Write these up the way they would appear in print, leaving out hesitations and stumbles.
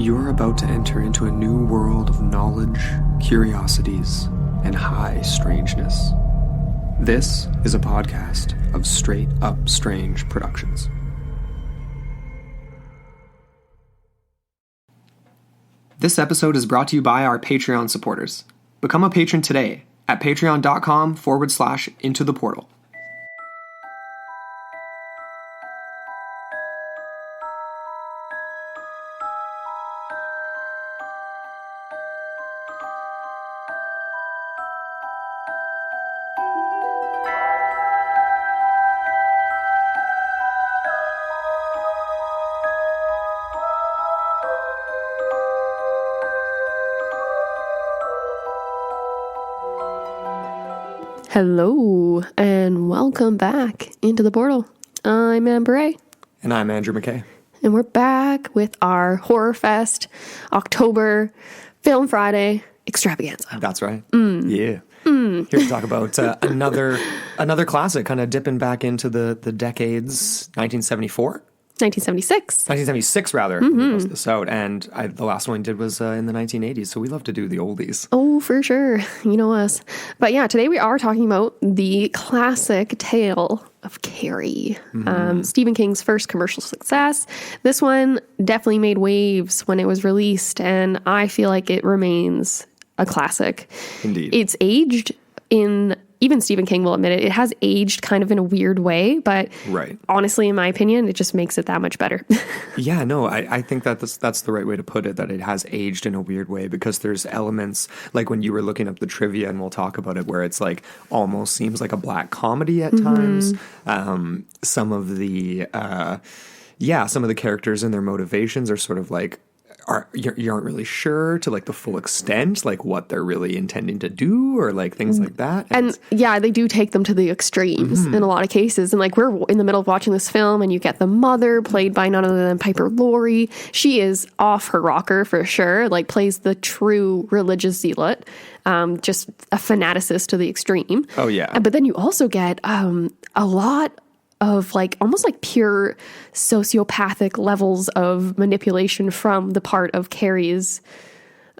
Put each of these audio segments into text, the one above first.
You're about to enter into a new world of knowledge, curiosities, and high strangeness. This is a podcast of Straight Up Strange Productions. This episode is brought to you by our Patreon supporters. Become a patron today at patreon.com/intotheportal. Hello, and welcome back into the portal. I'm Amber A. And I'm Andrew McKay. And we're back with our Horror Fest October Film Friday extravaganza. That's right. Yeah. Here to talk about another classic, kind of dipping back into the decades, 1974? 1976. 1976, rather. We posted this out. And the last one we did was in the 1980s, so we love to do the oldies. Oh, for sure. You know us. But yeah, today we are talking about the classic tale of Carrie. Stephen King's first commercial success. This one definitely made waves when it was released, and I feel like it remains a classic. Indeed. It's aged in... Even Stephen King will admit it. It has aged kind of in a weird way, but right. Honestly, in my opinion, it just makes it that much better. Yeah, no, I think that's the right way to put it, that it has aged in a weird way, because there's elements, like when you were looking up the trivia, and we'll talk about it, where it's like almost seems like a black comedy at times. Some of the characters and their motivations are sort of like, you aren't really sure to like the full extent, like what they're really intending to do, or like things like that. And yeah, they do take them to the extremes in a lot of cases. And like we're in the middle of watching this film, and you get the mother played by none other than Piper Laurie. She is off her rocker for sure. Like plays the true religious zealot, just a fanaticist to the extreme. Oh yeah. But then you also get a lot of like almost like pure sociopathic levels of manipulation from the part of Carrie's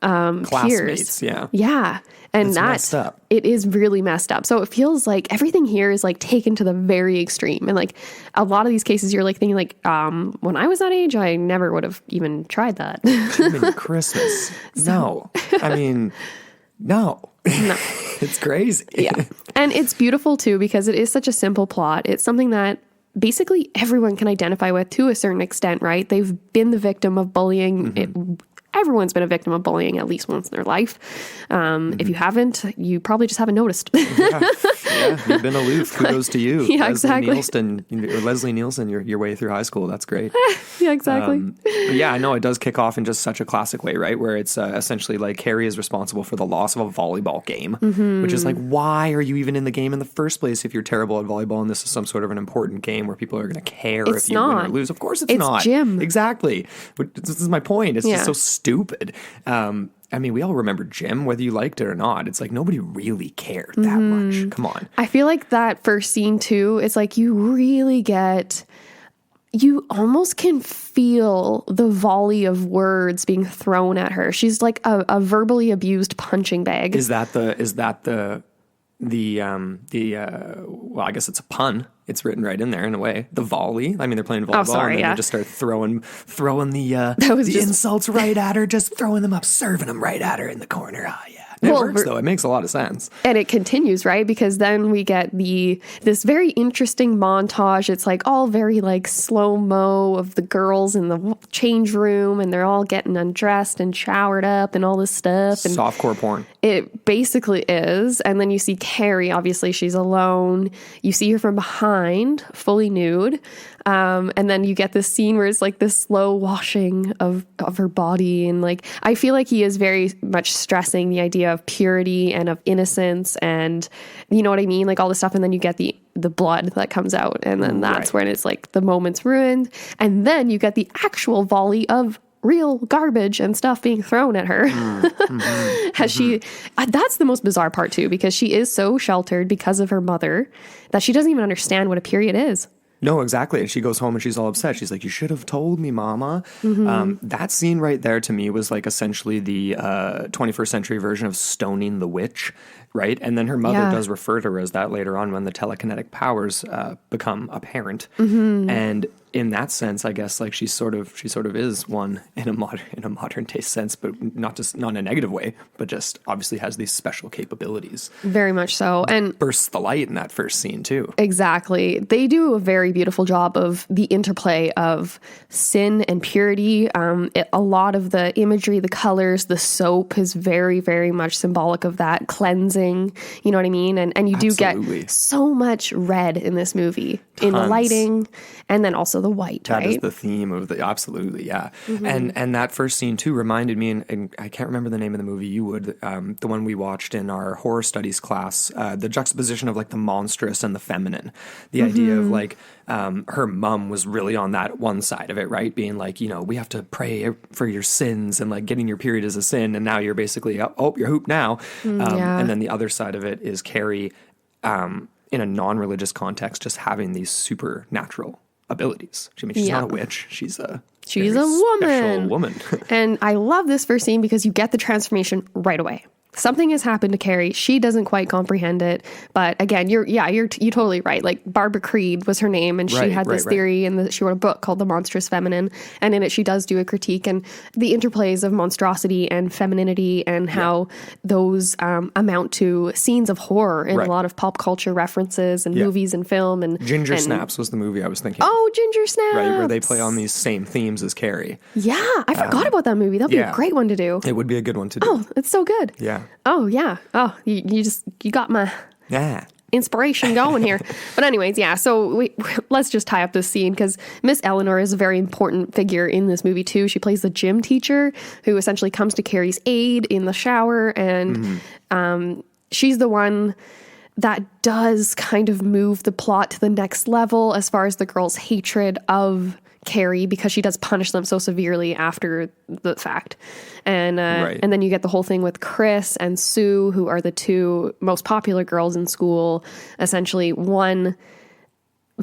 classmates. peers. Yeah. And it's messed up. It is really messed up. So it feels like everything here is like taken to the very extreme. And like a lot of these cases, you're like thinking like, when I was that age, I never would have even tried that. Human Christmas. No. I mean, no. It's crazy. Yeah. And it's beautiful too, because it is such a simple plot. It's something that basically everyone can identify with to a certain extent, right? They've been the victim of bullying. Everyone's been a victim of bullying at least once in their life. If you haven't, you probably just haven't noticed. Yeah, you've been aloof. Kudos to you. Yeah, exactly. Leslie Nielsen, your way through high school. That's great. Yeah, exactly. But yeah, I know it does kick off in just such a classic way, right? Where it's essentially like Carrie is responsible for the loss of a volleyball game, which is like, why are you even in the game in the first place if you're terrible at volleyball and this is some sort of an important game where people are going to care if you win or lose? Of course it's not. It's gym. Exactly. This is my point. It's just so stupid. I mean, we all remember Jim, whether you liked it or not. It's like nobody really cared that much. Come on. I feel like that first scene too, it's like you almost can feel the volley of words being thrown at her. She's like a verbally abused punching bag. Is that the well, I guess it's a pun. It's written right in there in a way. The volley. I mean, they're playing volleyball, and then they just start throwing the insults right at her, just throwing them up, serving them right at her in the corner. Oh, yeah. It works, though. It makes a lot of sense. And it continues, right? Because then we get this very interesting montage. It's like all very like slow-mo of the girls in the change room, and they're all getting undressed and showered up and all this stuff. And softcore porn. It basically is. And then you see Carrie, obviously she's alone. You see her from behind, fully nude. And then you get this scene where it's like this slow washing of her body. And like, I feel like he is very much stressing the idea of purity and of innocence and you know what I mean? Like all this stuff. And then you get the blood that comes out. And then that's when it's like the moment's ruined. And then you get the actual volley of real garbage and stuff being thrown at her. That's the most bizarre part too, because she is so sheltered because of her mother that she doesn't even understand what a period is. No, exactly. And she goes home and she's all upset. She's like, you should have told me, Mama. That scene right there to me was like essentially the 21st century version of stoning the witch, right? And then her mother does refer to her as that later on when the telekinetic powers become apparent. And in that sense, I guess like she sort of is one in a modern day sense, but not in a negative way, but just obviously has these special capabilities. Very much so. And bursts the light in that first scene too. Exactly. They do a very beautiful job of the interplay of sin and purity. A lot of the imagery, the colors, the soap is very, very much symbolic of that cleansing. You know what I mean? And you do get so much red in this movie. Tons. In the lighting, and then also the white, that right? That is the theme of absolutely, yeah. And that first scene too reminded me, and I can't remember the name of the movie, you would, the one we watched in our horror studies class, the juxtaposition of like the monstrous and the feminine. The idea of like, her mom was really on that one side of it, right? Being like, we have to pray for your sins, and like getting your period is a sin, and now you're basically, you're hoop now. And then the other side of it is Carrie, in a non-religious context, just having these supernatural abilities. She's not a witch. She's a woman. And I love this first scene because you get the transformation right away. Something has happened to Carrie. She doesn't quite comprehend it. But again, you're totally right. Like Barbara Creed was her name, and she had this theory, and she wrote a book called The Monstrous Feminine. And in it, she does do a critique and the interplays of monstrosity and femininity, and how those amount to scenes of horror in a lot of pop culture references and movies and film. And Ginger Snaps was the movie I was thinking. Oh, Ginger Snaps! Right, where they play on these same themes as Carrie. Yeah, I forgot about that movie. That'd be a great one to do. It would be a good one to do. Oh, it's so good. Yeah. Oh, yeah. Oh, you got my inspiration going here. But anyways, so let's just tie up this scene, because Miss Eleanor is a very important figure in this movie too. She plays the gym teacher who essentially comes to Carrie's aid in the shower, and she's the one that does kind of move the plot to the next level as far as the girls' hatred of Carrie, because she does punish them so severely after the fact. And and then you get the whole thing with Chris and Sue, who are the two most popular girls in school. Essentially, one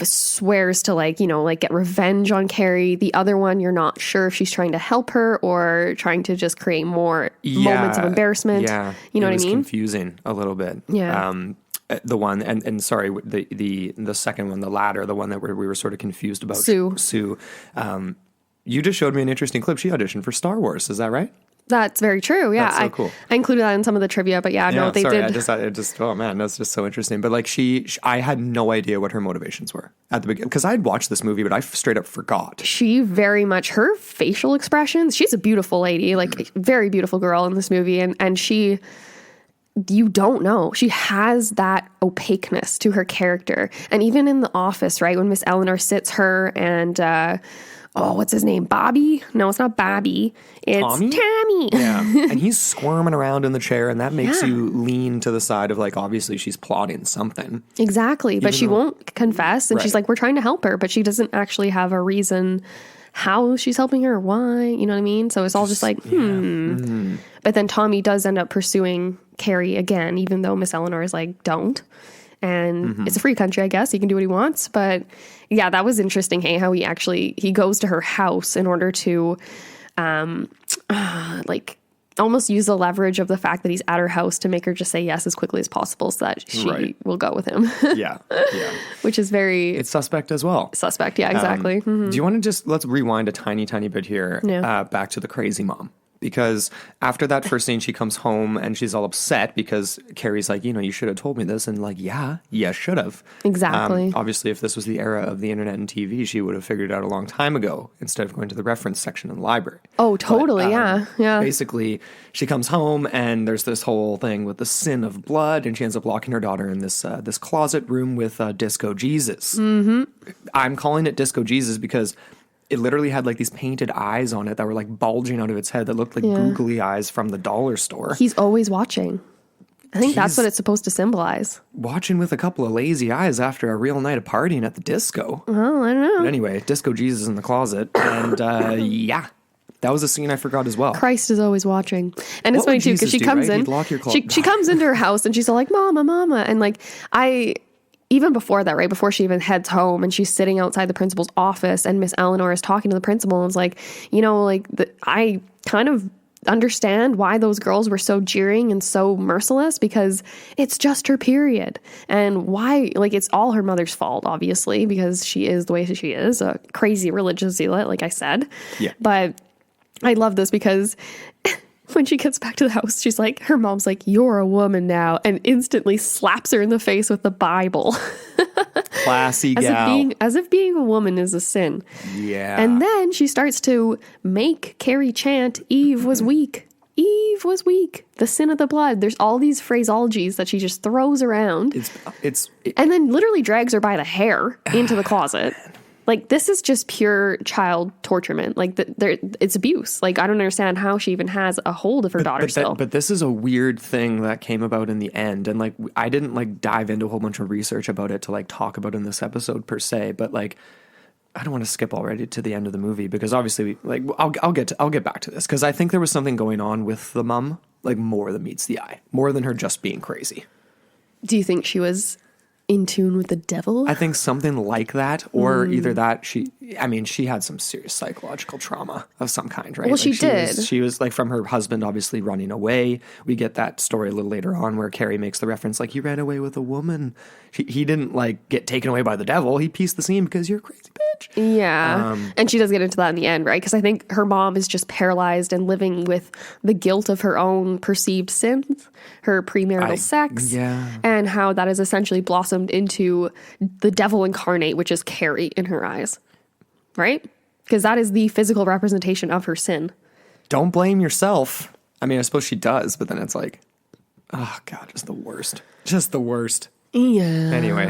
swears to get revenge on Carrie. The other one, you're not sure if she's trying to help her or trying to just create more moments of embarrassment. Yeah. You know what I mean? Confusing a little bit. Yeah. The one and sorry, the second one, the latter, the one that we were sort of confused about. Sue. You just showed me an interesting clip. She auditioned for Star Wars. Is that right? That's very true. Yeah, that's so cool. I included that in some of the trivia, but no, they did. I just oh man, that's just so interesting. But like I had no idea what her motivations were at the beginning, because I'd watched this movie, but I straight up forgot. She very much, her facial expressions. She's a beautiful lady, like very beautiful girl in this movie, and she. You don't know. She has that opaqueness to her character. And even in The Office, right, when Miss Eleanor sits her and, what's his name? Bobby? No, it's not Bobby. It's Tommy. Yeah. And he's squirming around in the chair, and that makes you lean to the side of, like, obviously she's plotting something. Exactly. But she won't confess. And she's like, we're trying to help her, but she doesn't actually have a reason how she's helping her or why. You know what I mean? So it's all just like, But then Tommy does end up pursuing Carrie again, even though Miss Eleanor is like, don't. And it's a free country, I guess. He can do what he wants. But yeah, that was interesting. Hey, how he goes to her house in order to almost use the leverage of the fact that he's at her house to make her just say yes as quickly as possible so that she will go with him. Yeah. Which is it's suspect as well. Suspect, yeah, exactly. Do you want to let's rewind a tiny bit here back to the crazy mom? Because after that first scene, she comes home and she's all upset because Carrie's like, you should have told me this. And like, yeah, should have. Exactly. Obviously, if this was the era of the internet and TV, she would have figured it out a long time ago instead of going to the reference section in the library. Oh, totally. But, yeah. Basically, she comes home and there's this whole thing with the sin of blood, and she ends up locking her daughter in this closet room with Disco Jesus. Mm-hmm. I'm calling it Disco Jesus because it literally had like these painted eyes on it that were like bulging out of its head that looked like googly eyes from the dollar store. He's always watching. I think that's what it's supposed to symbolize. Watching with a couple of lazy eyes after a real night of partying at the disco. Well, I don't know. But anyway, Disco Jesus in the closet. And that was a scene I forgot as well. Christ is always watching. And it's funny too, because she comes in. Lock your she comes into her house and she's all like, Mama, Mama. And like, even before that, right, before she even heads home and she's sitting outside the principal's office and Miss Eleanor is talking to the principal and is like, I kind of understand why those girls were so jeering and so merciless, because it's just her period. And why, like, it's all her mother's fault, obviously, because she is the way she is, a crazy religious zealot, like I said. Yeah. But I love this because when she gets back to the house, she's like, her mom's like, "You're a woman now," and instantly slaps her in the face with the Bible. Classy gal. As if being a woman is a sin. Yeah. And then she starts to make Carrie chant, "Eve was weak. Eve was weak. The sin of the blood." There's all these phraseologies that she just throws around. And then literally drags her by the hair into the closet. Like, this is just pure child torturement. Like, it's abuse. Like, I don't understand how she even has a hold of her daughter still. But this is a weird thing that came about in the end. And, like, I didn't, like, dive into a whole bunch of research about it to, like, talk about in this episode per se. But, like, I don't want to skip already to the end of the movie because obviously, like, I'll get back to this because I think there was something going on with the mom, like, more than meets the eye. More than her just being crazy. Do you think she was in tune with the devil? I think something like that, or either that she had some serious psychological trauma of some kind, right? Well, like she did. She was like from her husband obviously running away. We get that story a little later on where Carrie makes the reference like, "He ran away with a woman." He didn't like get taken away by the devil. He pieced the scene because you're a crazy bitch. Yeah. And she does get into that in the end, right? Because I think her mom is just paralyzed and living with the guilt of her own perceived sins, her premarital sex, and how that has essentially blossomed into the devil incarnate, which is Carrie in her eyes, right? Because that is the physical representation of her sin. Don't blame yourself. I mean, I suppose she does, but then it's like, oh God, just the worst. Just the worst. Yeah. Anyway.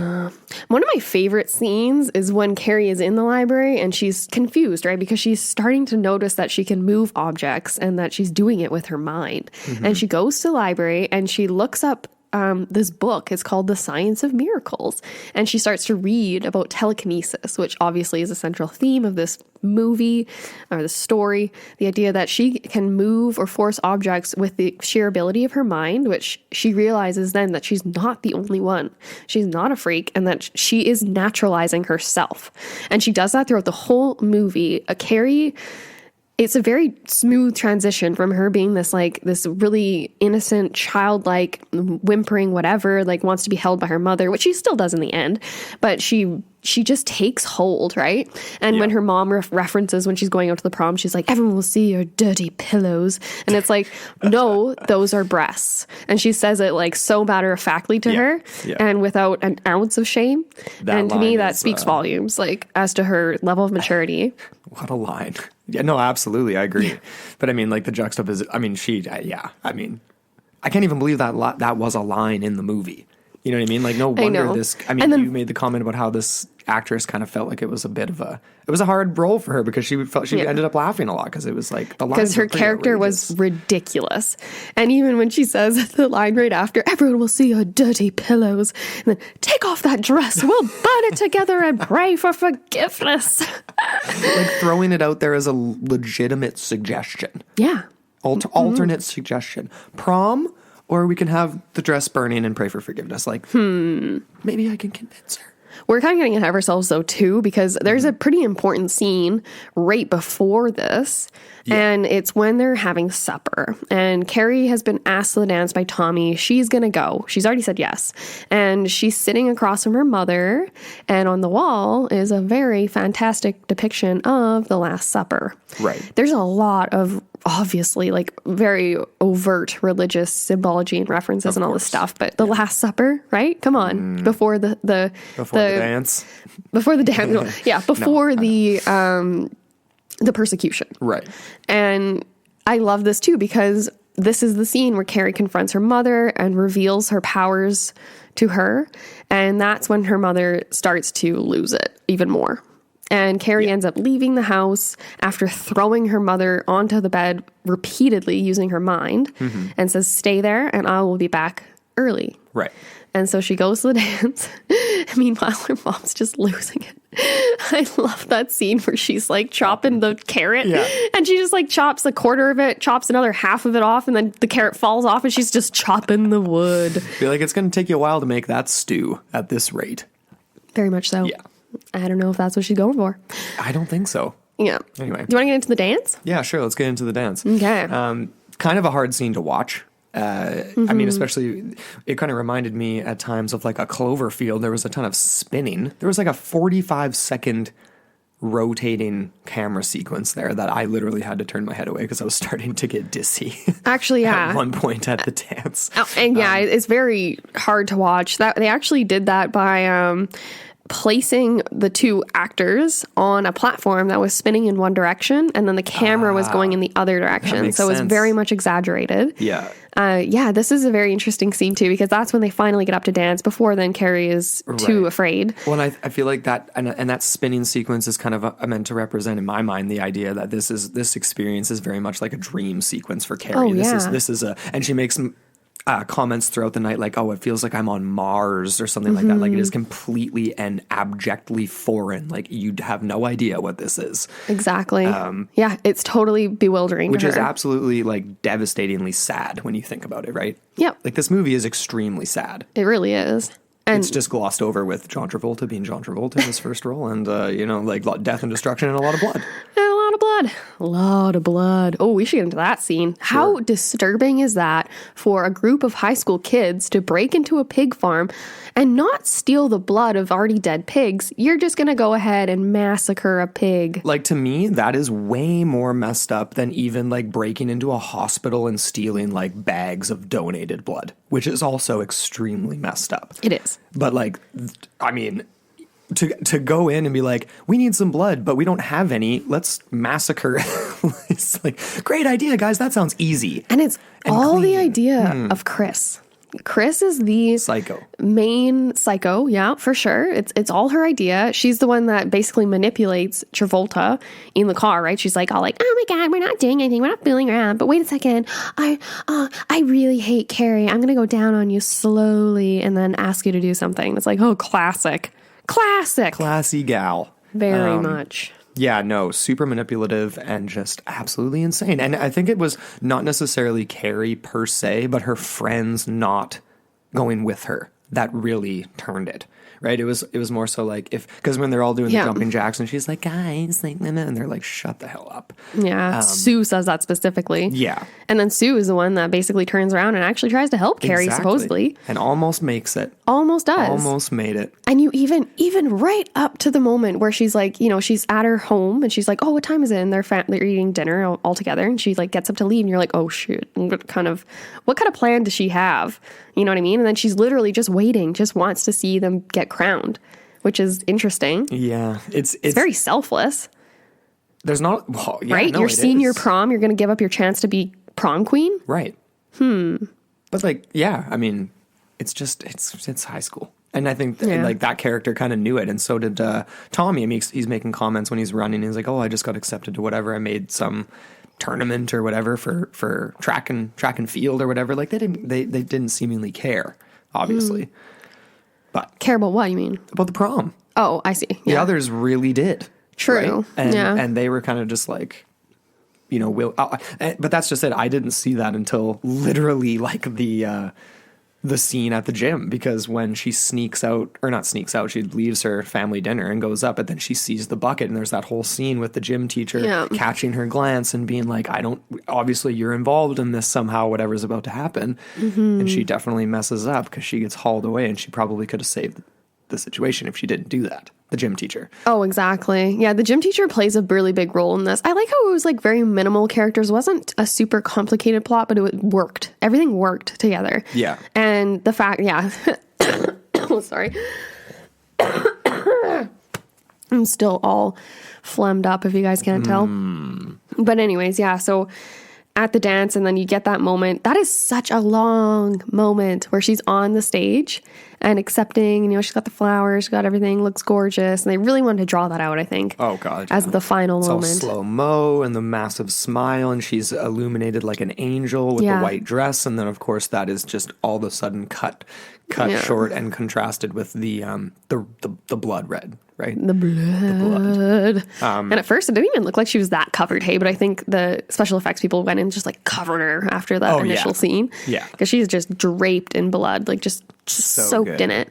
One of my favorite scenes is when Carrie is in the library and she's confused, right? Because she's starting to notice that she can move objects and that she's doing it with her mind. Mm-hmm. And she goes to the library and she looks up this book. It's called The Science of Miracles. And she starts to read about telekinesis, which obviously is a central theme of this movie or the story. The idea that she can move or force objects with the sheer ability of her mind, which she realizes then that she's not the only one. She's not a freak, and that she is naturalizing herself. And she does that throughout the whole movie. Carrie, it's a very smooth transition from her being this really innocent, childlike, whimpering whatever, like wants to be held by her mother, which she still does in the end. But she just takes hold, right? And when her mom references when she's going out to the prom, she's like, "Everyone will see your dirty pillows." And it's like, no, those are breasts. And she says it like so matter-of-factly to her and without an ounce of shame. And to me, that speaks volumes, like as to her level of maturity. What a line. Yeah, no, absolutely. I agree. But I mean, like the juxtaposition, I mean, I mean, I can't even believe that was a line in the movie. You know what I mean? Like, no wonder you made the comment about how this actress kind of felt like it was a hard role for her because she ended up laughing a lot because it was like the line. Because her character was ridiculous. And even when she says the line right after, "Everyone will see your dirty pillows," and then, "Take off that dress, we'll burn it together and pray for forgiveness." Like throwing it out there as a legitimate suggestion. Yeah. Alternate suggestion. Prom? Or we can have the dress burning and pray for forgiveness. Like, maybe I can convince her. We're kind of getting ahead of ourselves, though, too, because there's a pretty important scene right before this. Yeah. And it's when they're having supper. And Carrie has been asked to the dance by Tommy. She's going to go. She's already said yes. And she's sitting across from her mother. And on the wall is a very fantastic depiction of the Last Supper. Right. There's a lot of obviously like very overt religious symbology and references and all this stuff, but the Last Supper, right? Come on, before the dance, before the dance, yeah, before the persecution, right? And I love this too because this is the scene where Carrie confronts her mother and reveals her powers to her, and that's when her mother starts to lose it even more. And Carrie ends up leaving the house after throwing her mother onto the bed repeatedly using her mind and says, "Stay there and I will be back early." Right. And so she goes to the dance. Meanwhile, her mom's just losing it. I love that scene where she's like chopping the carrot Yeah. and she just like chops a quarter of it, chops another half of it off, and then the carrot falls off and she's just chopping the wood. Feel like it's going to take you a while to make that stew at this rate. Very much so. Yeah. I don't know if that's what she's going for. I don't think so. Yeah. Anyway. Do you want to get into the dance? Yeah, sure. Let's get into the dance. Okay. Kind of a hard scene to watch. I mean, especially, it kind of reminded me at times of like a Cloverfield. There was a ton of spinning. There was like a 45-second rotating camera sequence there that I literally had to turn my head away because I was starting to get dizzy. Actually, yeah. At one point at the dance. Oh, and yeah, it's very hard to watch. That they actually did that by placing the two actors on a platform that was spinning in one direction, and then the camera was going in the other direction. makes So it was sense. very much exaggerated. Yeah. Yeah, this is a very interesting scene too, because that's when they finally get up to dance. Before then, Carrie is too Right. afraid. Well, and I feel like that, and that spinning sequence is kind of meant to represent, in my mind, the idea that this experience is very much like a dream sequence for Carrie. Oh, yeah. This is and she makes some comments throughout the night like, oh, it feels like I'm on Mars or something like that. Like it is completely and abjectly foreign. Like you have no idea what this is. Exactly. Yeah, it's totally bewildering. Which to is her. absolutely like devastatingly sad when you think about it, right? Yep. Like this movie is extremely sad. It really is. And It's just glossed over with John Travolta being John Travolta in his first role, and like death and destruction and a lot of blood. a lot of blood. A lot of blood. Oh, we should get into that scene. How disturbing is that for a group of high school kids to break into a pig farm and not steal the blood of already dead pigs? You're just going to go ahead and massacre a pig. Like to me, that is way more messed up than even like breaking into a hospital and stealing like bags of donated blood, which is also extremely messed up. It is. But like, I mean, to go in and be like, we need some blood, but we don't have any. Let's massacre. It's like, great idea, guys. That sounds easy. And it's And all the clean. idea of Chris. Chris is the Psycho. main psycho, yeah, for sure. It's all her idea. She's the one that basically manipulates Travolta in the car, right? She's like, all like, oh my God, we're not doing anything. We're not fooling around. But wait a second. I really hate Carrie. I'm going to go down on you slowly and then ask you to do something. It's like, oh, classic. Classic. Classy gal. Very much. Yeah, no, super manipulative and just absolutely insane. And I think it was not necessarily Carrie per se, but her friends not going with her that really turned it. Right? It was more so like because when they're all doing the jumping jacks and she's like, guys, like, nah, nah, and they're like, shut the hell up. Yeah. Sue says that specifically. Yeah. And then Sue is the one that basically turns around and actually tries to help Carrie, Exactly. supposedly. And almost makes it. Almost does. Almost made it. And you even right up to the moment where she's like, she's at her home and she's like, oh, what time is it? And they're eating dinner all together. And she like gets up to leave and you're like, oh shoot. What kind of plan does she have? You know what I mean? And then she's literally just waiting, just wants to see them get crowned, which is interesting. Yeah. It's Very selfless, there's not, well, yeah, right? no, Your it senior is. prom, you're going to give up your chance to be prom queen? Right. But like, yeah, I mean, it's just, it's high school. And I think like that character kind of knew it. And so did Tommy. I mean, he's making comments when he's running. He's like, oh, I just got accepted to whatever. I made some tournament or whatever for track and field or whatever. Like they didn't seemingly care, obviously. But Care about what, you mean? about the prom. Oh, I see. The Yeah. others really did. True. Right? And, Yeah. and they were kind of just like, but that's just it. I didn't see that until literally like the scene at the gym, because when she she leaves her family dinner and goes up, and then she sees the bucket, and there's that whole scene with the gym teacher catching her glance and being like, obviously you're involved in this somehow, whatever's about to happen. Mm-hmm. And she definitely messes up because she gets hauled away, and she probably could have saved the situation if she didn't do that. The gym teacher. Oh, exactly. Yeah, the gym teacher plays a really big role in this. I like how it was like very minimal characters. It wasn't a super complicated plot, but it worked. Everything worked together. Yeah. And the fact, oh, sorry. I'm still all phlegmed up if you guys can't tell. But anyways, yeah, so at the dance, and then you get that moment. That is such a long moment where she's on the stage and accepting. You know, she's got the flowers, she's got everything, looks gorgeous. And they really wanted to draw that out, I think. Oh, God. As the final moment. It's all slow-mo and the massive smile, and she's illuminated like an angel with the white dress. And then, of course, that is just all of a sudden cut short and contrasted with the blood red. Right? The blood. And at first, it didn't even look like she was that covered, hey? But I think the special effects people went in and just like covered her after that initial scene. Yeah. Because she's just draped in blood, like just So soaked good. in it.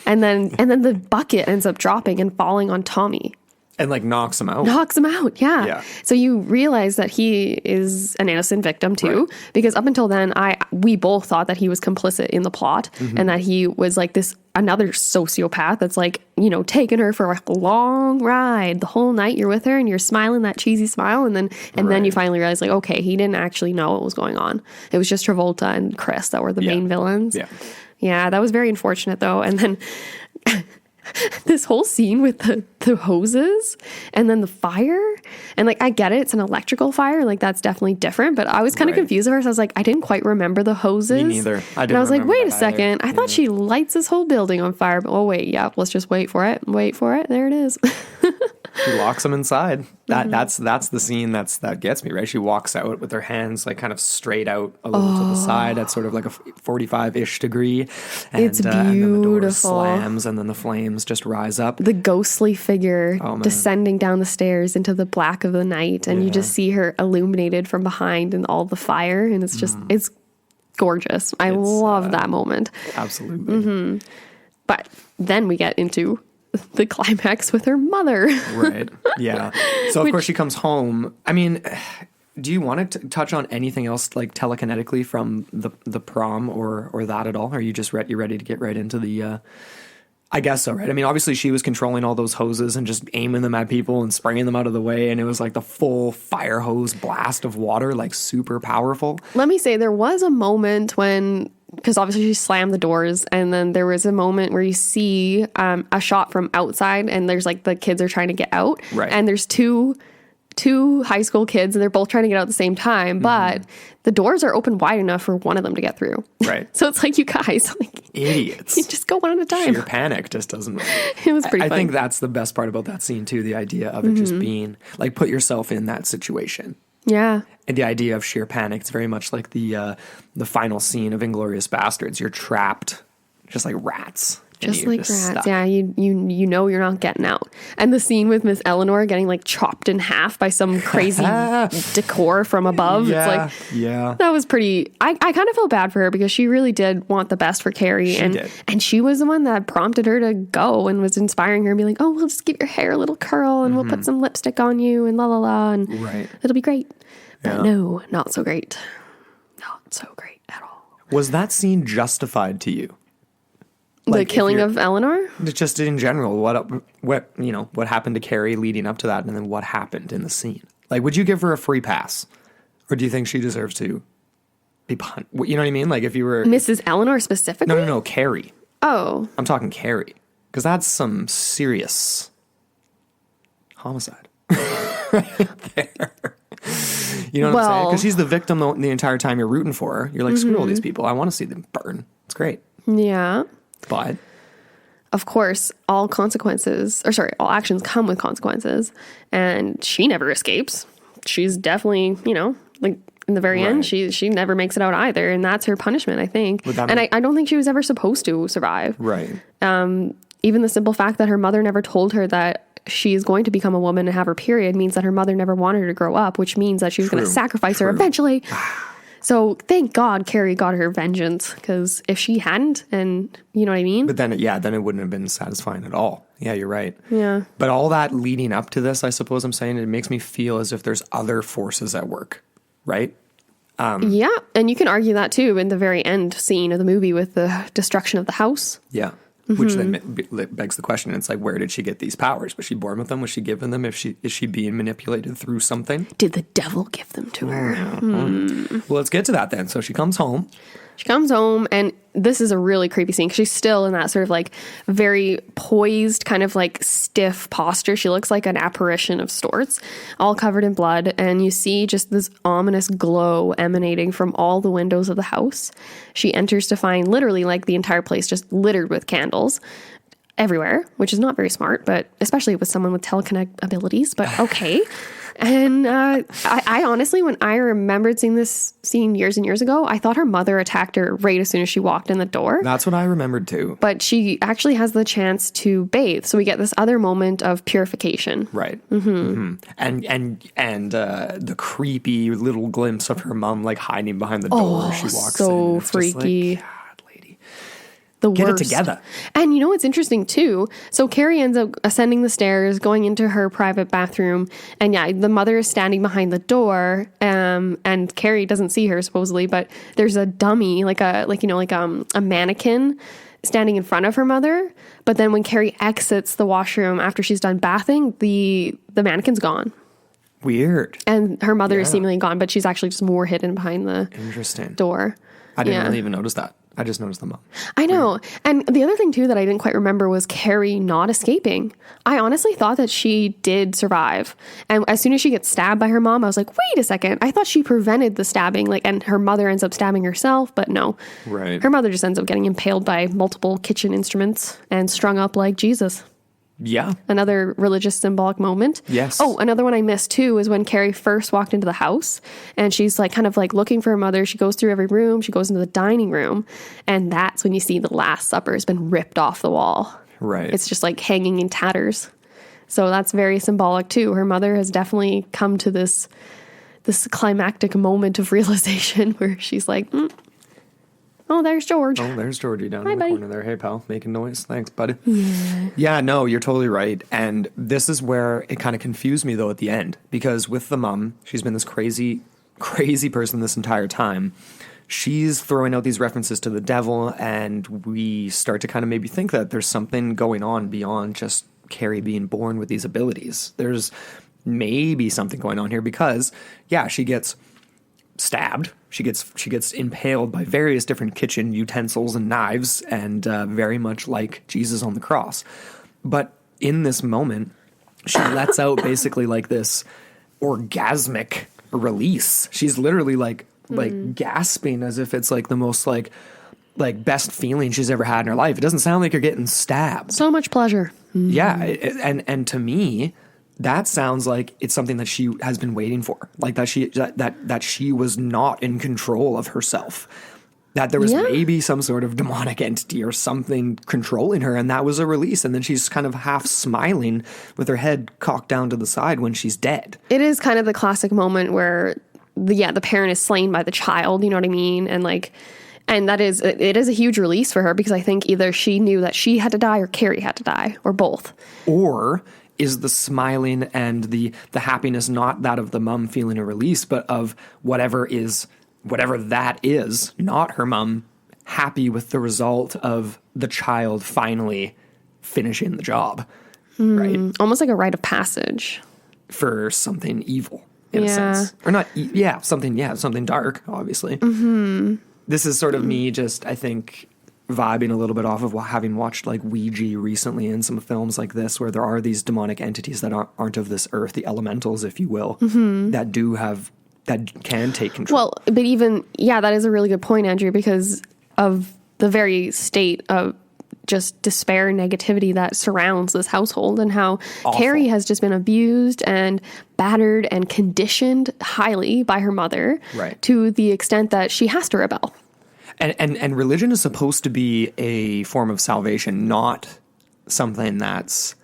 And then the bucket ends up dropping and falling on Tommy. And like knocks him out. Yeah. So you realize that he is an innocent victim too, because up until then, we both thought that he was complicit in the plot and that he was like another sociopath that's like, you know, taking her for a long ride the whole night. You're with her and you're smiling that cheesy smile, and then you finally realize like, okay, he didn't actually know what was going on. It was just Travolta and Chris that were the main villains. Yeah, that was very unfortunate though. And then this whole scene with the hoses and then the fire, and like I get it, it's an electrical fire, like that's definitely different, but I was kind of confused at first. I was like, I didn't quite remember the hoses. Me neither. And I was like, wait a second, I thought she lights this whole building on fire, but let's just wait for it, there it is. She locks him inside. That's the scene that gets me, right? She walks out with her hands like kind of straight out a little to the side at sort of like a 45-ish degree. And, it's beautiful. And then the door slams and then the flames just rise up. The ghostly figure descending down the stairs into the black of the night, and you just see her illuminated from behind in all the fire, and it's just, it's gorgeous. I love that moment. Absolutely. But then we get into the climax with her mother. Right. Yeah. So of course she comes home. I mean, do you want to touch on anything else like telekinetically from the prom or that at all? Or are you just you ready to get right into the I guess so, right? I mean, obviously she was controlling all those hoses and just aiming them at people and spraying them out of the way, and it was like the full fire hose blast of water, like super powerful. Let me say, there was a moment when, because obviously she slammed the doors, and then there was a moment where you see a shot from outside, and there's like the kids are trying to get out, right? And there's two high school kids, and they're both trying to get out at the same time, but the doors are open wide enough for one of them to get through. Right. So it's like, you guys, like, idiots. You just go one at a time. Sheer panic just doesn't. It was pretty. I think that's the best part about that scene too. The idea of it just being like, put yourself in that situation. Yeah. And the idea of sheer panic, it's very much like the final scene of Inglourious Bastards. You're trapped, just like rats. Just like rats. Stuck. Yeah, you know you're not getting out. And the scene with Miss Eleanor getting like chopped in half by some crazy decor from above. Yeah, it's like, that was pretty. I kind of felt bad for her because she really did want the best for Carrie. And she was the one that prompted her to go and was inspiring her and be like, oh, we'll just give your hair a little curl and we'll put some lipstick on you and la la la. And it'll be great. But no, not so great. Not so great at all. Was that scene justified to you? Like the killing of Eleanor? Just in general, what happened to Carrie leading up to that, and then what happened in the scene? Like, would you give her a free pass, or do you think she deserves to be punished? You know what I mean? Like, if you were Mrs. Eleanor specifically? No, Carrie. Oh, I'm talking Carrie, because that's some serious homicide right there. You know what I'm saying? Because she's the victim the entire time you're rooting for her. You're like, screw all these people. I want to see them burn. It's great. Yeah. But of course, all actions come with consequences, and she never escapes. She's definitely, like in the very end, she never makes it out either, and that's her punishment, I think. And I don't think she was ever supposed to survive. Right. Even the simple fact that her mother never told her that she is going to become a woman and have her period means that her mother never wanted her to grow up, which means that she was going to sacrifice her eventually. So thank God Carrie got her vengeance, because if she hadn't, and you know what I mean? But then, then it wouldn't have been satisfying at all. Yeah, you're right. Yeah. But all that leading up to this, I suppose I'm saying, it makes me feel as if there's other forces at work, right? Yeah, and you can argue that too in the very end scene of the movie with the destruction of the house. Yeah. Which then begs the question. It's like, where did she get these powers? Was she born with them? Was she given them? Is she being manipulated through something? Did the devil give them to her? Well, let's get to that then. So she comes home. She comes home, and this is a really creepy scene because she's still in that sort of like very poised, kind of like stiff posture. She looks like an apparition of sorts, all covered in blood. And you see just this ominous glow emanating from all the windows of the house. She enters to find literally like the entire place just littered with candles everywhere, which is not very smart, but especially with someone with telekinetic abilities, but okay. And I honestly, when I remembered seeing this scene years and years ago, I thought her mother attacked her right as soon as she walked in the door. That's what I remembered too. But she actually has the chance to bathe. So we get this other moment of purification. Right. And the creepy little glimpse of her mom like hiding behind the door as she walks so in. It's freaky. Just like, God, lady. The Get worst. it together. And you know what's interesting too? So Carrie ends up ascending the stairs, going into her private bathroom, and yeah, the mother is standing behind the door, and Carrie doesn't see her supposedly, but there's a dummy, a mannequin standing in front of her mother. But then when Carrie exits the washroom after she's done bathing, the mannequin's gone. Weird. And her mother is seemingly gone, but she's actually just more hidden behind the Interesting. door. I didn't really even notice that. I just noticed the mom. I know. And the other thing too that I didn't quite remember was Carrie not escaping. I honestly thought that she did survive. And as soon as she gets stabbed by her mom, I was like, wait a second. I thought she prevented the stabbing, and her mother ends up stabbing herself, but no. Right. Her mother just ends up getting impaled by multiple kitchen instruments and strung up like Jesus. Yeah. Another religious symbolic moment. Yes. Oh, another one I missed too is when Carrie first walked into the house and she's like kind of like looking for her mother. She goes through every room. She goes into the dining room. And that's when you see the Last Supper has been ripped off the wall. Right. It's just like hanging in tatters. So that's very symbolic too. Her mother has definitely come to this climactic moment of realization where she's like, oh, there's George. Oh, there's Georgie down Hi, in the buddy. corner there. Hey, pal, making noise. Thanks, buddy. Yeah, no, you're totally right. And this is where it kind of confused me, though, at the end. Because with the mom, she's been this crazy, crazy person this entire time. She's throwing out these references to the devil, and we start to kind of maybe think that there's something going on beyond just Carrie being born with these abilities. There's maybe something going on here because, yeah, she gets stabbed. She gets impaled by various different kitchen utensils and knives, and very much like Jesus on the cross. But in this moment, she lets out basically like this orgasmic release. She's literally like gasping as if it's like the most like best feeling she's ever had in her life. It doesn't sound like you're getting stabbed. So much pleasure. Yeah, and to me, that sounds like it's something that she has been waiting for, like that she was not in control of herself, that there was maybe some sort of demonic entity or something controlling her, and that was a release. And then she's kind of half smiling with her head cocked down to the side when she's dead. It is kind of the classic moment where the parent is slain by the child, you know what I mean? And it is a huge release for her because I think either she knew that she had to die or Carrie had to die or both. Or is the smiling and the happiness not that of the mom feeling a release, but of whatever that is, not her mom, happy with the result of the child finally finishing the job, right? Almost like a rite of passage. For something evil, in a sense. Or not, something dark, obviously. Mm-hmm. This is sort of me just, I think, vibing a little bit off of having watched like Ouija recently in some films like this, where there are these demonic entities that aren't of this earth, the elementals, if you will, that can take control. Well, but even, that is a really good point, Andrew, because of the very state of just despair and negativity that surrounds this household, and how Carrie has just been abused and battered and conditioned highly by her mother, right, to the extent that she has to rebel. And religion is supposed to be a form of salvation, not something that's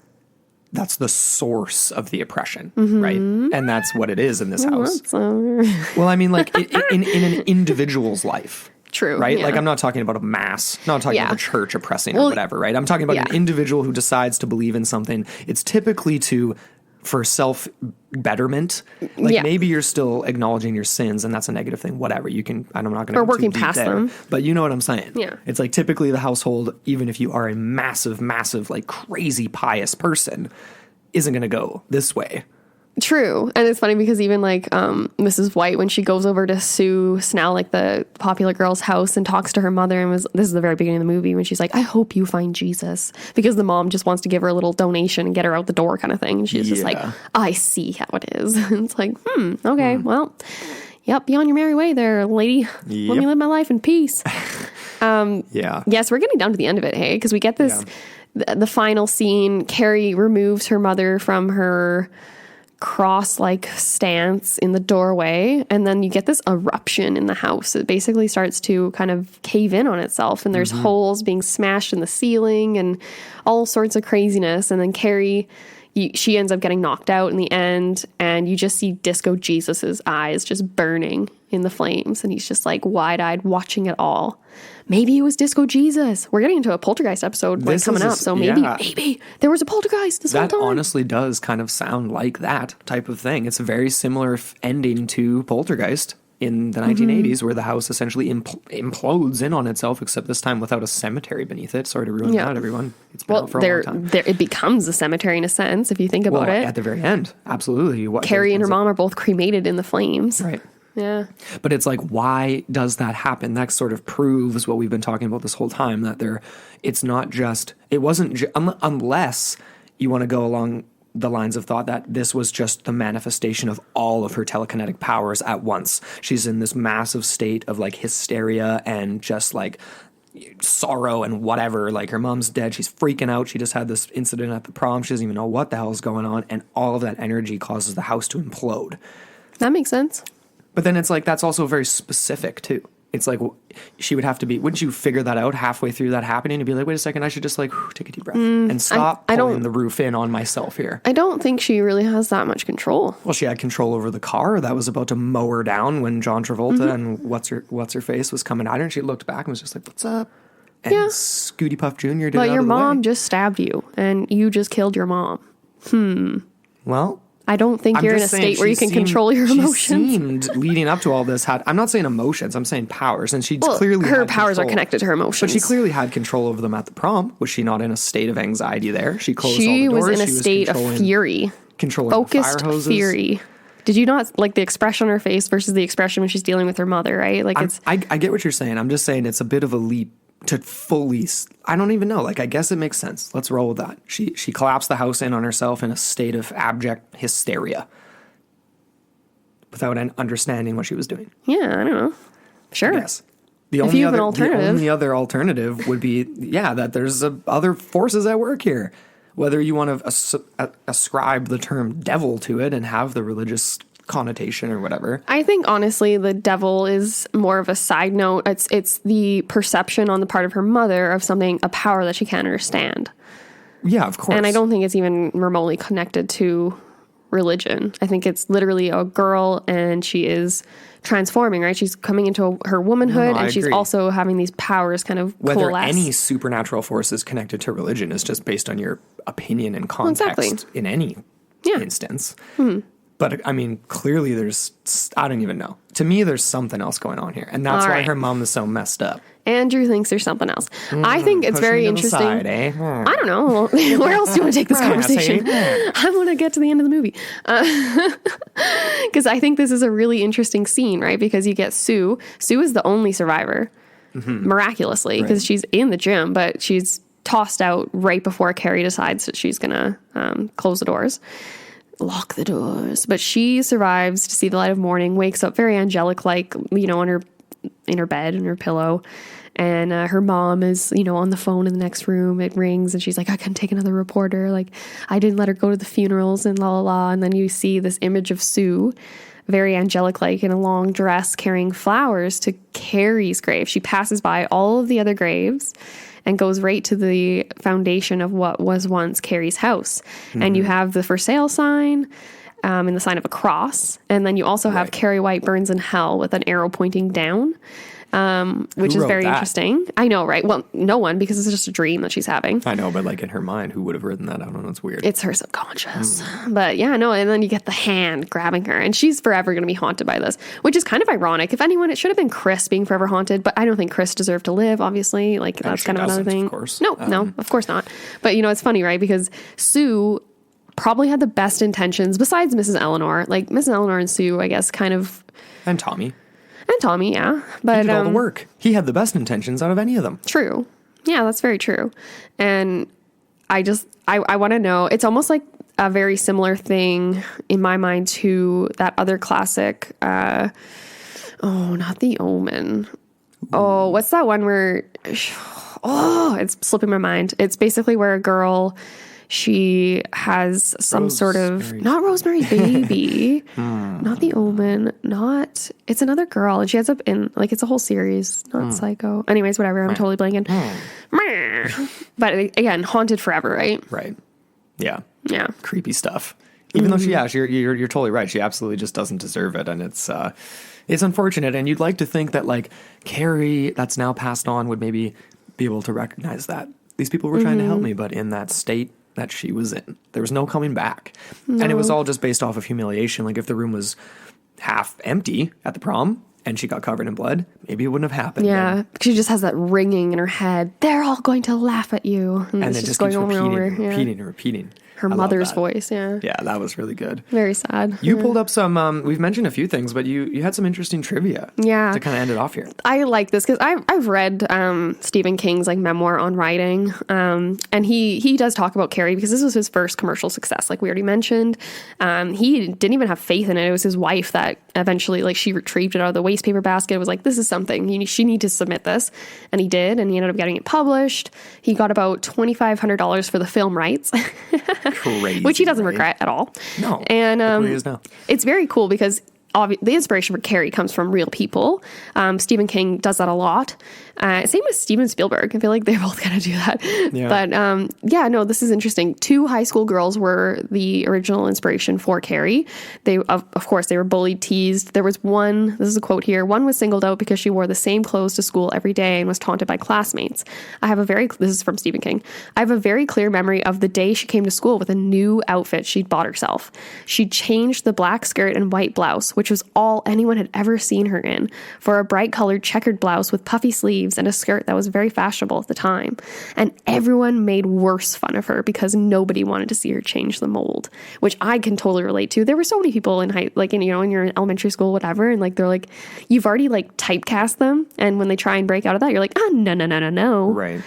the source of the oppression, right? And that's what it is in this house. Well, I mean, like in an individual's life. True. Right? Yeah. Like, I'm not talking about a mass, not talking about the church oppressing or whatever, right? I'm talking about an individual who decides to believe in something. It's typically for self-betterment. Like, maybe you're still acknowledging your sins, and that's a negative thing. Whatever. You can, I'm not going to Or working past them. But you know what I'm saying. Yeah. It's like typically the household, even if you are a massive, massive, like crazy pious person, isn't going to go this way. True. And it's funny because even like Mrs. White, when she goes over to Sue Snell, like the popular girl's house, and talks to her mother, and this is the very beginning of the movie, when she's like, I hope you find Jesus, because the mom just wants to give her a little donation and get her out the door kind of thing. And she's just like, I see how it is. And it's like, okay, well, yep, be on your merry way there, lady. Let me live my life in peace. Yes, we're getting down to the end of it, hey, because we get this, the final scene. Carrie removes her mother from her cross-like stance in the doorway, and then you get this eruption in the house. It basically starts to kind of cave in on itself, and there's holes being smashed in the ceiling and all sorts of craziness. And then Carrie, she ends up getting knocked out in the end, and you just see Disco Jesus's eyes just burning in the flames, and he's just like wide-eyed watching it all. Maybe it was Disco Jesus. We're getting into a poltergeist episode coming up, so maybe there was a poltergeist this whole time. That honestly does kind of sound like that type of thing. It's a very similar ending to Poltergeist in the 1980s, where the house essentially implodes in on itself, except this time without a cemetery beneath it. Sorry to ruin that, everyone. It's been out for a long time. It becomes a cemetery in a sense, if you think about it. At the very end, absolutely. Carrie and her mom are both cremated in the flames. Right. Yeah. But it's like, why does that happen? That sort of proves what we've been talking about this whole time, that unless you want to go along the lines of thought that this was just the manifestation of all of her telekinetic powers at once. She's in this massive state of like hysteria and just like sorrow and whatever. Like, her mom's dead. She's freaking out. She just had this incident at the prom. She doesn't even know what the hell is going on. And all of that energy causes the house to implode. That makes sense. But then it's like, that's also very specific too. It's like, she would have to be, wouldn't you figure that out halfway through that happening and be like, wait a second, I should just like take a deep breath and stop pulling the roof in on myself here. I don't think she really has that much control. Well, she had control over the car that was about to mow her down when John Travolta and what's her face was coming at her, and she looked back and was just like, what's up? And Scooty Puff Jr. did But it out your of the mom way. just stabbed you, and you just killed your mom. Well, I don't think you're in a state where you can control your emotions. She seemed, leading up to all this, I'm not saying emotions, I'm saying powers. And she clearly her had powers control. are connected to her emotions. But she clearly had control over them at the prom. Was she not in a state of anxiety there? She closed all the She doors. was in a state of fury. Controlling focused the fire hoses. fury. Did you not like the expression on her face versus the expression when she's dealing with her mother, right? Like, I get what you're saying. I'm just saying it's a bit of a leap to fully, I don't even know. Like, I guess it makes sense. Let's roll with that. She collapsed the house in on herself in a state of abject hysteria, without understanding what she was doing. Yeah, I don't know. Sure. Yes. The only other alternative would be, that there's other forces at work here. Whether you want to ascribe the term devil to it and have the religious connotation or whatever. I think, honestly, the devil is more of a side note. It's the perception on the part of her mother of something, a power that she can't understand. Yeah, of course. And I don't think it's even remotely connected to religion. I think it's literally a girl, and she is transforming, right? She's coming into her womanhood, and she's also having these powers kind of whether coalesce. Any supernatural force is connected to religion is just based on your opinion and context in any instance. But I mean, clearly I don't even know. To me, there's something else going on here, and that's why her mom is so messed up. Andrew thinks there's something else. I think it's very interesting. Side, eh? I don't know. Where else do you want to take this conversation? I want to get to the end of the movie. Because I think this is a really interesting scene, right? Because you get Sue. Sue is the only survivor, miraculously, because she's in the gym, but she's tossed out right before Carrie decides that she's going to close the doors. Lock the doors. But she survives to see the light of morning, wakes up very angelic-like, in her bed, in her pillow. And her mom is, on the phone in the next room. It rings, and she's like, I couldn't take another reporter. Like, I didn't let her go to the funerals, and la la la. And then you see this image of Sue, very angelic-like, in a long dress, carrying flowers to Carrie's grave. She passes by all of the other graves and goes right to the foundation of what was once Carrie's house. And you have the for sale sign and the sign of a cross. And then you also have Carrie White burns in hell with an arrow pointing down, which is very interesting. I know, right? Well, no one, because it's just a dream that she's having. I know, but like in her mind, who would have written that? I don't know. It's weird. It's her subconscious. But yeah, no. And then you get the hand grabbing her, and she's forever going to be haunted by this, which is kind of ironic. If anyone, it should have been Chris being forever haunted, but I don't think Chris deserved to live, obviously. Like, that's kind of another thing. Of course. No, of course not. But, it's funny, right? Because Sue probably had the best intentions besides Mrs. Eleanor. Like Mrs. Eleanor and Sue, I guess, kind of. And Tommy. And Tommy, yeah. But, He did all the work. He had the best intentions out of any of them. True. Yeah, that's very true. And I want to know, it's almost like a very similar thing in my mind to that other classic, not The Omen. Oh, what's that one where, it's slipping my mind. It's basically where a girl, she has some sort of, not Rosemary's Baby, not The Omen, it's another girl, and she ends up in, like, it's a whole series, not Psycho. Anyways, whatever, I'm totally blanking. But again, haunted forever, right? Right. Yeah. Yeah. Creepy stuff. Even though you're totally right. She absolutely just doesn't deserve it. And it's unfortunate. And you'd like to think that, like, Carrie, that's now passed on, would maybe be able to recognize that these people were trying to help me, but in that state that she was in, there was no coming back. No. And it was all just based off of humiliation. Like, if the room was half empty at the prom and she got covered in blood, maybe it wouldn't have happened. Yeah, she just has that ringing in her head. They're all going to laugh at you. And it just keeps repeating. Her mother's voice, yeah. Yeah, that was really good. Very sad. You pulled up some, we've mentioned a few things, but you had some interesting trivia to kind of end it off here. I like this because I've read Stephen King's like memoir on writing, and he does talk about Carrie because this was his first commercial success, like we already mentioned. He didn't even have faith in it. It was his wife that eventually, like, she retrieved it out of the waste paper basket. It was like, this is something, she need to submit this. And he did, and he ended up getting it published. He got about $2,500 for the film rights. Crazy, which he doesn't regret at all. No, and he is now. It's very cool because the inspiration for Carrie comes from real people. Stephen King does that a lot. Same with Steven Spielberg. I feel like they're both going to do that. Yeah. But this is interesting. 2 high school girls were the original inspiration for Carrie. They, of course, they were bullied, teased. There was one, this is a quote here, one was singled out because she wore the same clothes to school every day and was taunted by classmates. This is from Stephen King. I have a very clear memory of the day she came to school with a new outfit she'd bought herself. She changed the black skirt and white blouse, which was all anyone had ever seen her in, for a bright colored checkered blouse with puffy sleeves and a skirt that was very fashionable at the time. And everyone made worse fun of her because nobody wanted to see her change the mold, which I can totally relate to. There were so many people in in your elementary school, whatever, and like they're like, you've already like typecast them, and when they try and break out of that, you're like, no, right?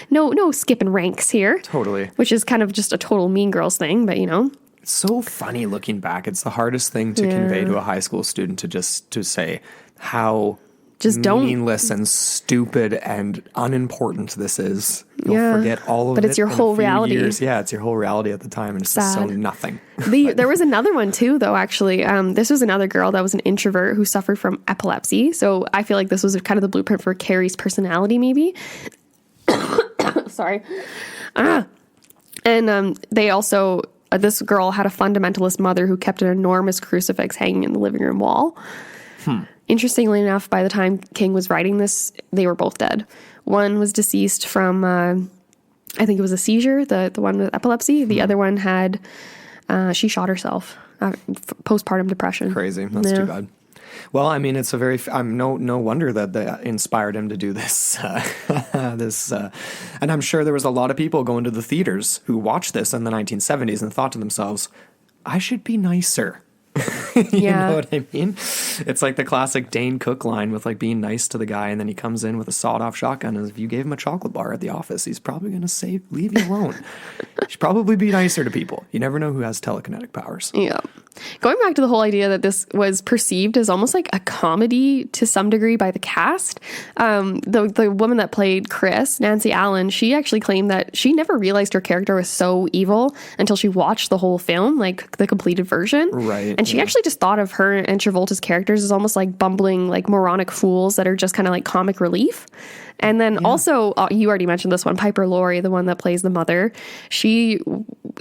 no skipping ranks here, totally. Which is kind of just a total Mean Girls thing, but It's so funny looking back. It's the hardest thing to convey to a high school student to say how meaninless and stupid and unimportant this is. You'll forget all of it. But it's your whole reality. Years. Yeah, it's your whole reality at the time, and it's just so nothing. There was another one too, though, actually. This was another girl that was an introvert who suffered from epilepsy. So I feel like this was kind of the blueprint for Carrie's personality, maybe. Sorry. And they also... this girl had a fundamentalist mother who kept an enormous crucifix hanging in the living room wall. Interestingly enough, by the time King was writing this, they were both dead. One was deceased from, I think it was a seizure, the one with epilepsy. The other one had, she shot herself, postpartum depression. Crazy. That's too bad. Well, I mean, it's a very no wonder that inspired him to do this. And I'm sure there was a lot of people going to the theaters who watched this in the 1970s and thought to themselves, I should be nicer. You know what I mean? It's like the classic Dane Cook line with like being nice to the guy, and then he comes in with a sawed-off shotgun, and if you gave him a chocolate bar at the office, he's probably going to say, leave you alone. You should probably be nicer to people. You never know who has telekinetic powers. Yeah. Going back to the whole idea that this was perceived as almost like a comedy to some degree by the cast, the woman that played Chris, Nancy Allen, she actually claimed that she never realized her character was so evil until she watched the whole film, like the completed version. Right. And she actually just thought of her and Travolta's characters as almost like bumbling, like moronic fools that are just kind of like comic relief. And then also, you already mentioned this one, Piper Laurie, the one that plays the mother. She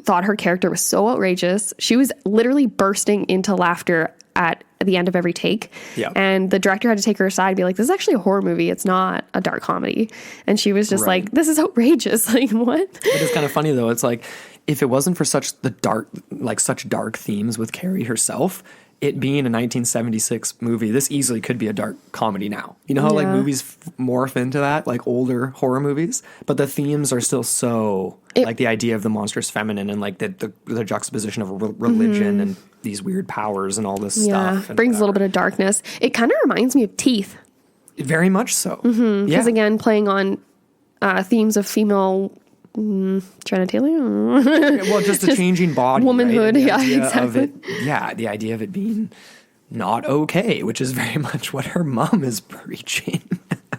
thought her character was so outrageous. She was literally bursting into laughter at the end of every take. Yeah. And the director had to take her aside and be like, this is actually a horror movie. It's not a dark comedy. And she was just like, this is outrageous. Like, what? It is kind of funny, though. It's like, if it wasn't for such dark themes with Carrie herself, it being a 1976 movie, this easily could be a dark comedy now. You know how like Yeah. movies morph into that, like older horror movies, but the themes are still so like the idea of the monstrous feminine and like the juxtaposition of religion and these weird powers and all this Yeah, stuff. And brings a little bit of darkness. It kind of reminds me of Teeth. Very much so. Because Yeah. again, playing on themes of female genitalia. Well, just a changing body, womanhood, right? And the yeah, idea of exactly. the idea of it being not okay, which is very much what her mom is preaching.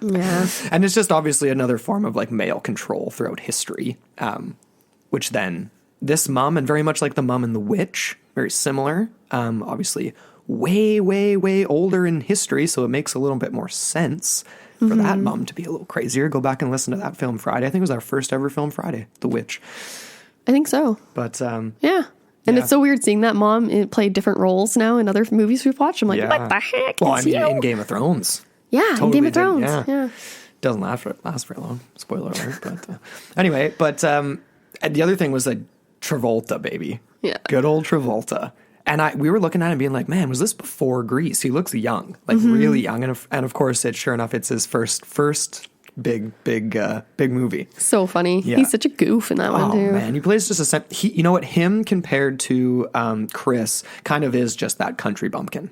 Yeah. And it's just obviously another form of like male control throughout history, which then this mom, and very much like the mom in The Witch, very similar, obviously way, way, way older in history, so it makes a little bit more sense for that mom to be a little crazier. Go back and listen to that Film Friday. I think it was our first ever Film Friday, The Witch. I think so. But Yeah. And Yeah. it's so weird seeing that mom play different roles now in other movies we've watched. I'm like, yeah. what the heck? Well, I It's mean, you. in Game of Thrones. Yeah, in Totally Game of did, Thrones. yeah. Yeah. Doesn't last very long. Spoiler alert. But anyway, and the other thing was like Travolta, baby. Yeah. Good old Travolta. And we were looking at him being like, man, was this before Grease? He looks young, like really young. And of course, sure enough, it's his first big movie. So funny. Yeah. He's such a goof in that one, Oh too. man, he plays just you know what? Him compared to Chris kind of is just that country bumpkin.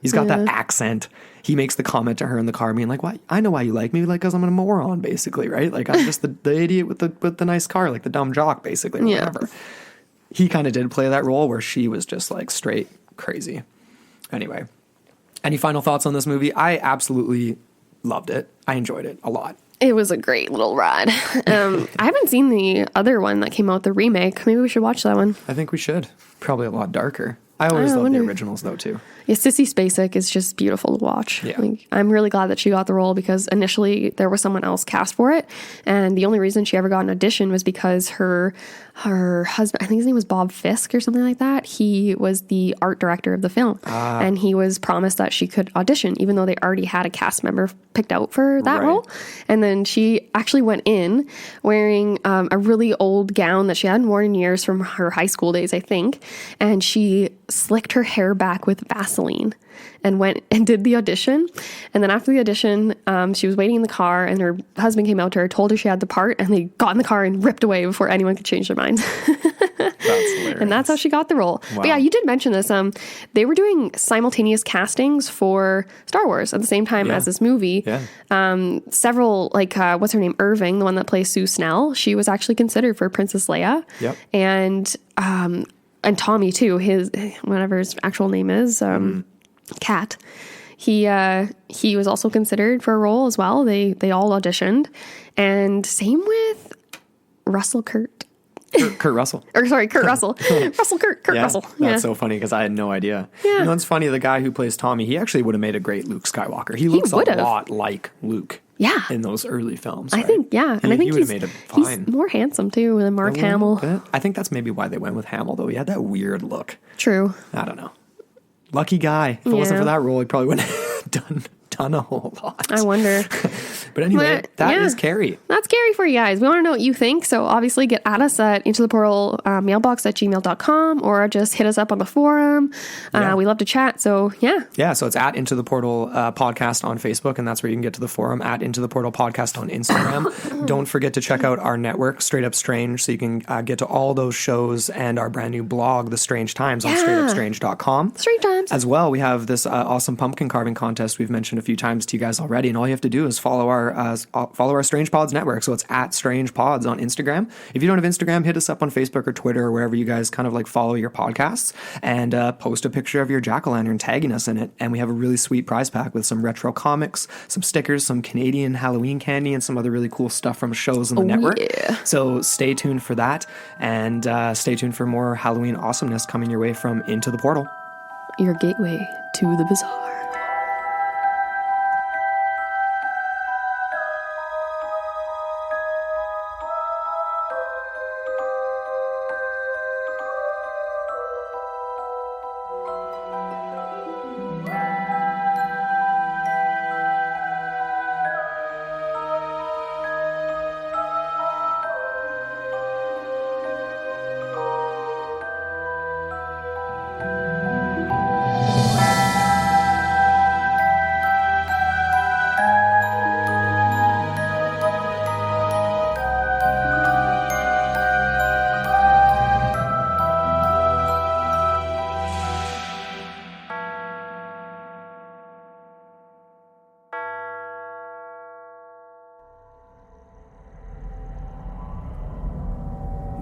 He's got that accent. He makes the comment to her in the car, being like, "Why? I know why you like me, like, because I'm a moron, basically, right? Like, I'm just the idiot with the nice car, like the dumb jock, basically, or Yeah. whatever." He kind of did play that role where she was just like straight crazy. Anyway, any final thoughts on this movie? I absolutely loved it. I enjoyed it a lot. It was a great little ride. I haven't seen the other one that came out, the remake. Maybe we should watch that one. I think we should. Probably a lot darker. I always love the wonder. originals though too. Yeah, Sissy Spacek is just beautiful to watch. Yeah. Like, I'm really glad that she got the role because initially there was someone else cast for it. And the only reason she ever got an audition was because her husband, I think his name was Bob Fisk or something like that. He was the art director of the film. And he was promised that she could audition, even though they already had a cast member picked out for that Right. role. And then she actually went in wearing a really old gown that she hadn't worn in years from her high school days, I think. And she slicked her hair back with Vaseline and went and did the audition. And then after the audition, she was waiting in the car and her husband came out to her, told her she had the part, and they got in the car and ripped away before anyone could change their minds. That's hilarious. And that's how she got the role. Wow. But yeah, you did mention this. They were doing simultaneous castings for Star Wars at the same time as this movie. Yeah. Several, like, what's her name? Irving, the one that plays Sue Snell. She was actually considered for Princess Leia. Yep. And Tommy too. His whatever his actual name is, Cat. He was also considered for a role as well. They all auditioned, and same with Russell Kurt. Kurt Russell. Or sorry, Kurt Russell. Kurt Russell. That's so funny because I had no idea. Yeah. You know, it's funny. The guy who plays Tommy, he actually would have made a great Luke Skywalker. He looks a would've. lot like Luke. Yeah. In those early films. I right? think, yeah. And I think he he's, would have made it he's fine. more handsome too than Mark A little Hamill. bit. I think that's maybe why they went with Hamill, though. He had that weird look. True. I don't know. Lucky guy. If it wasn't Yeah. for that role, he probably wouldn't have done a whole lot. I wonder. But anyway, But, that is yeah. Carrie. That's Carrie for you guys. We want to know what you think. So obviously get at us at into the portal mailbox at gmail.com or just hit us up on the forum. Yeah. We love to chat. So yeah. Yeah, so it's at Into the Portal podcast on Facebook, and that's where you can get to the forum, at Into the Portal podcast on Instagram. Don't forget to check out our network, Straight Up Strange, so you can get to all those shows and our brand new blog, The Strange Times, on Yeah. straightupstrange.com. Straight times. As well, we have this awesome pumpkin carving contest we've mentioned a few times to you guys already, and all you have to do is follow our Strange Pods network. So it's at Strange Pods on Instagram. If you don't have Instagram, hit us up on Facebook or Twitter or wherever you guys kind of like follow your podcasts, and post a picture of your jack-o'-lantern tagging us in it. And we have a really sweet prize pack with some retro comics, some stickers, some Canadian Halloween candy, and some other really cool stuff from shows in the network. yeah. So stay tuned for that, and stay tuned for more Halloween awesomeness coming your way from Into the Portal. Your gateway to the bizarre.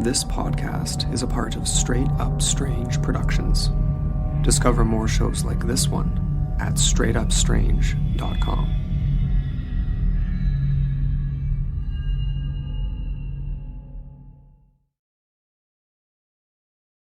This podcast is a part of Straight Up Strange Productions. Discover more shows like this one at straightupstrange.com.